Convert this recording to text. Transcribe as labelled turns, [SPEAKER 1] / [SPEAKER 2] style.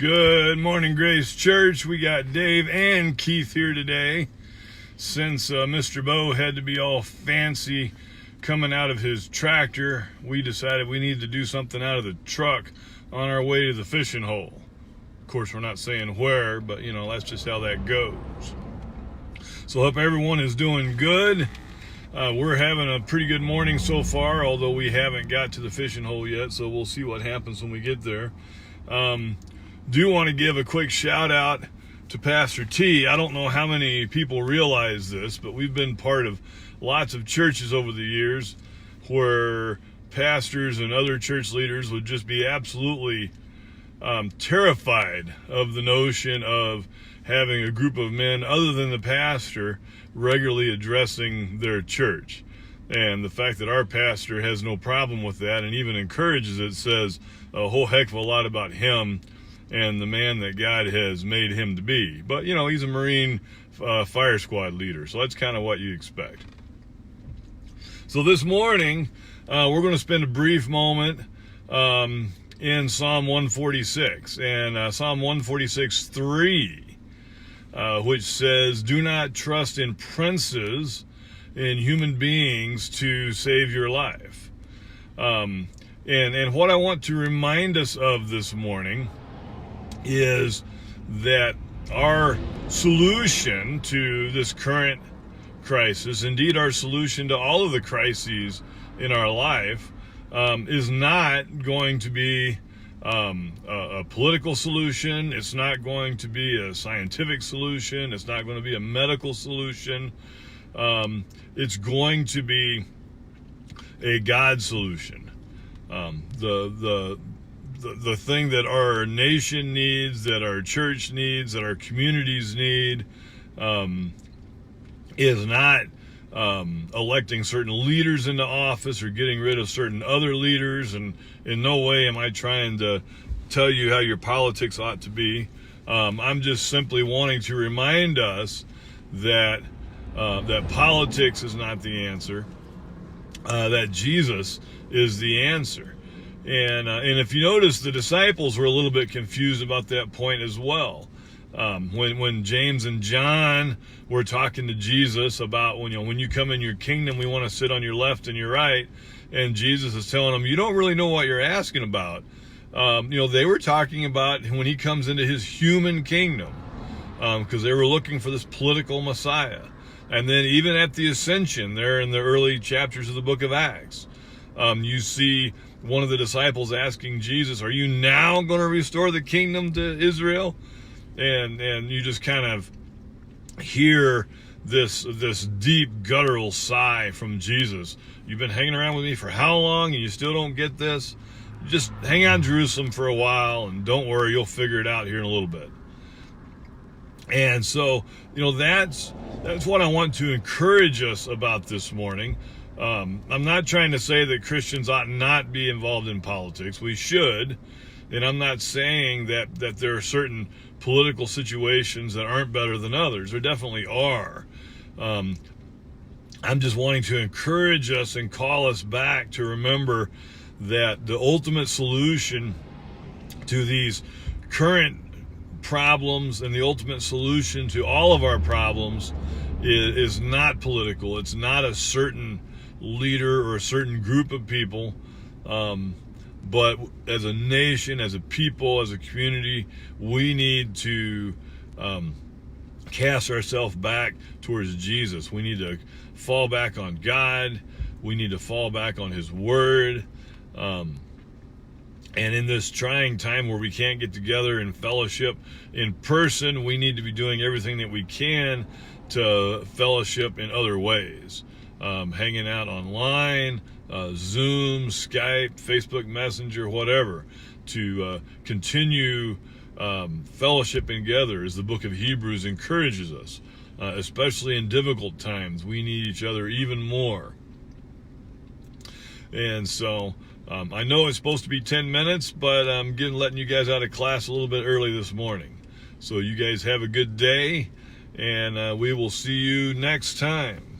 [SPEAKER 1] Good morning, Grace Church. We got Dave and Keith here today. Since Mr. Bo had to be all fancy coming out of his tractor, we decided we needed to do something out of the truck on our way to the fishing hole. Of course, we're not saying where, but that's just how that goes. So hope everyone is doing good. We're having a pretty good morning so far, although we haven't got to the fishing hole yet, so we'll see what happens when we get there. Do want to give a quick shout out to Pastor T. I don't know how many people realize this, but we've been part of lots of churches over the years where pastors and other church leaders would just be absolutely terrified of the notion of having a group of men other than the pastor regularly addressing their church. And the fact that our pastor has no problem with that and even encourages it says a whole heck of a lot about him and the man that God has made him to be. But, he's a Marine fire squad leader, so that's kind of what you expect. So this morning, we're going to spend a brief moment in Psalm 146. And Psalm 146:3, which says, "Do not trust in princes, in human beings to save your life." And what I want to remind us of this morning is that our solution to this current crisis, indeed our solution to all of the crises in our life, is not going to be a political solution. It's not going to be a scientific solution. It's not going to be a medical solution. It's going to be a God solution. The thing that our nation needs, that our church needs, that our communities need, is not electing certain leaders into office or getting rid of certain other leaders. And in no way am I trying to tell you how your politics ought to be. I'm just simply wanting to remind us that politics is not the answer, that Jesus is the answer. And if you notice, the disciples were a little bit confused about that point as well. When James and John were talking to Jesus about when you come in your kingdom, we want to sit on your left and your right. And Jesus is telling them, you don't really know what you're asking about. They were talking about when he comes into his human kingdom, because they were looking for this political Messiah. And then even at the ascension, there in the early chapters of the book of Acts, you see one of the disciples asking Jesus, "Are you now going to restore the kingdom to Israel?" And you just kind of hear this deep guttural sigh from Jesus. You've been hanging around with me for how long and you still don't get this? Just hang out in Jerusalem for a while and don't worry, you'll figure it out here in a little bit. And so, that's what I want to encourage us about this morning. I'm not trying to say that Christians ought not be involved in politics. We should. And I'm not saying that there are certain political situations that aren't better than others. There definitely are. I'm just wanting to encourage us and call us back to remember that the ultimate solution to these current problems and the ultimate solution to all of our problems is not political. It's not a certain leader or a certain group of people, but as a nation, as a people, as a community, we need to cast ourselves back towards Jesus. We need to fall back on God. We need to fall back on his word. And in this trying time where we can't get together in fellowship in person, we need to be doing everything that we can to fellowship in other ways. Hanging out online, Zoom, Skype, Facebook Messenger, whatever, to continue fellowshipping together as the book of Hebrews encourages us, especially in difficult times. We need each other even more. And so I know it's supposed to be 10 minutes, but I'm letting you guys out of class a little bit early this morning. So you guys have a good day, and we will see you next time.